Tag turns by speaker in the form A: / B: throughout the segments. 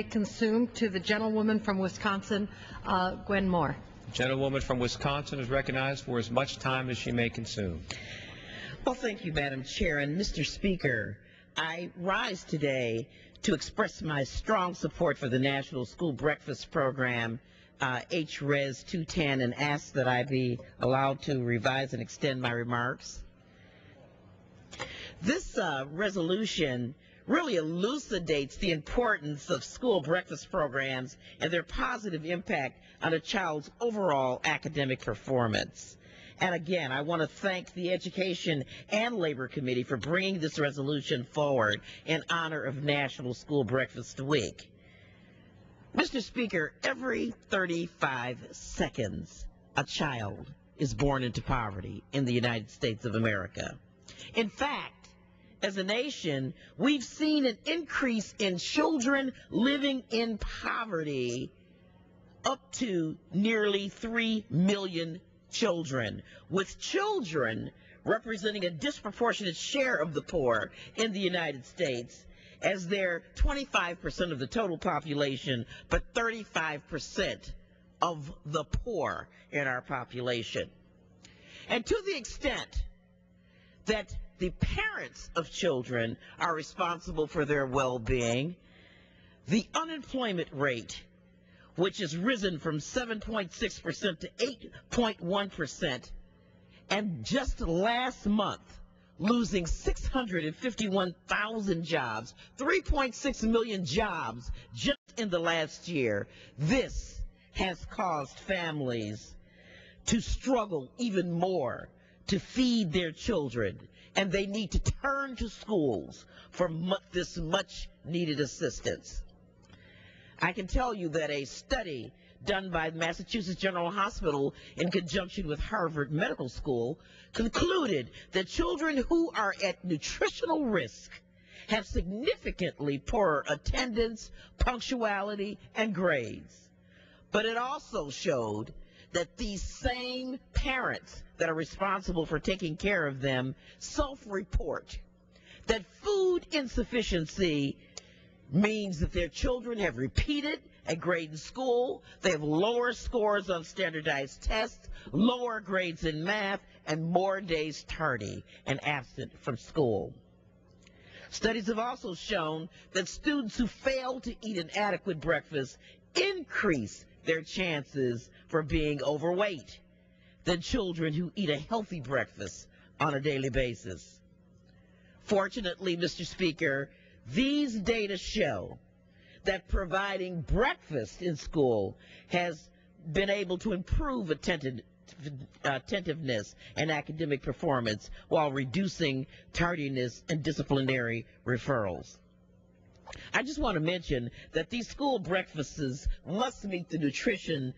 A: Consumed to the gentlewoman from Wisconsin, Gwen Moore.
B: The gentlewoman from Wisconsin is recognized for as much time as she may consume.
C: Well, thank you, Madam Chair. And Mr. Speaker, I rise today to express my strong support for the National School Breakfast Program, HRES 210, and ask that I be allowed to revise and extend my remarks. This resolution really elucidates the importance of school breakfast programs and their positive impact on a child's overall academic performance. And again, I want to thank the Education and Labor Committee for bringing this resolution forward in honor of National School Breakfast Week. Mr. Speaker, every 35 seconds, a child is born into poverty in the United States of America. In fact, as a nation, we've seen an increase in children living in poverty up to nearly 3 million children, with children representing a disproportionate share of the poor in the United States, as they're 25% of the total population, but 35% of the poor in our population. And to the extent that the parents of children are responsible for their well-being, the unemployment rate, which has risen from 7.6% to 8.1%, and just last month, losing 651,000 jobs, 3.6 million jobs just in the last year. This has caused families to struggle even more to feed their children, and they need to turn to schools for this much-needed assistance. I can tell you that a study done by Massachusetts General Hospital in conjunction with Harvard Medical School concluded that children who are at nutritional risk have significantly poorer attendance, punctuality, and grades. But it also showed that these same parents that are responsible for taking care of them self-report that food insufficiency means that their children have repeated a grade in school, they have lower scores on standardized tests, lower grades in math, and more days tardy and absent from school. Studies have also shown that students who fail to eat an adequate breakfast increase their chances for being overweight than children who eat a healthy breakfast on a daily basis. Fortunately, Mr. Speaker, these data show that providing breakfast in school has been able to improve attentiveness and academic performance while reducing tardiness and disciplinary referrals. I just want to mention that these school breakfasts must meet the nutrition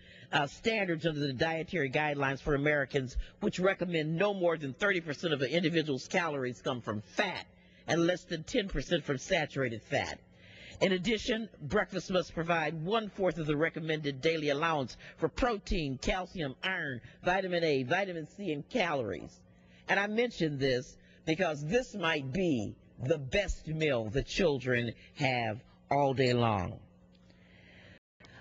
C: standards under the dietary guidelines for Americans, which recommend no more than 30% of an individual's calories come from fat and less than 10% from saturated fat. In addition, breakfast must provide 1/4 of the recommended daily allowance for protein, calcium, iron, vitamin A, vitamin C, and calories. And I mention this because this might be the best meal that children have all day long.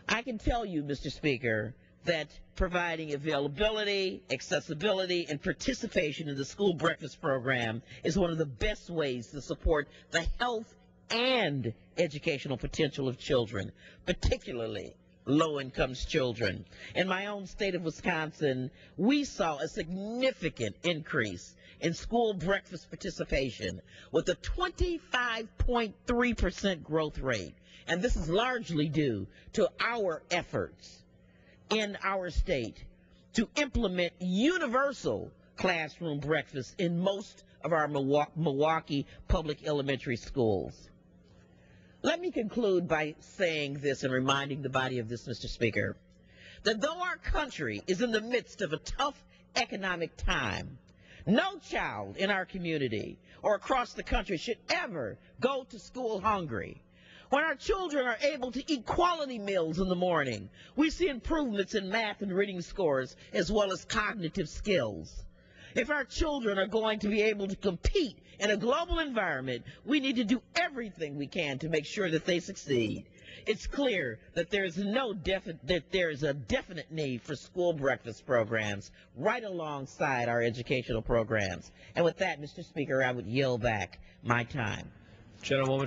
C: I can tell you, Mr. Speaker, that providing availability, accessibility, and participation in the school breakfast program is one of the best ways to support the health and educational potential of children, particularly low-income children. In my own state of Wisconsin, we saw a significant increase in school breakfast participation with a 25.3% growth rate. And this is largely due to our efforts in our state to implement universal classroom breakfast in most of our Milwaukee public elementary schools. Let me conclude by saying this and reminding the body of this, Mr. Speaker, that though our country is in the midst of a tough economic time, no child in our community or across the country should ever go to school hungry. When our children are able to eat quality meals in the morning, we see improvements in math and reading scores as well as cognitive skills. If our children are going to be able to compete in a global environment, we need to do everything we can to make sure that they succeed. It's clear that there is a definite need for school breakfast programs right alongside our educational programs. And with that, Mr. Speaker, I would yield back my time.
B: Gentlewoman